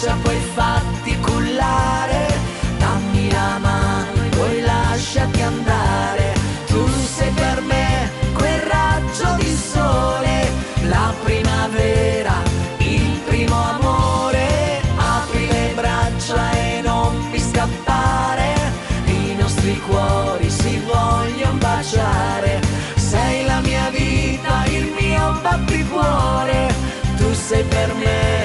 braccia poi fatti cullare, dammi la mano e poi lasciati andare. Tu sei per me quel raggio di sole, la primavera, il primo amore. Apri le braccia e non mi scappare, i nostri cuori si vogliono baciare. Sei la mia vita, il mio batticuore, tu sei per me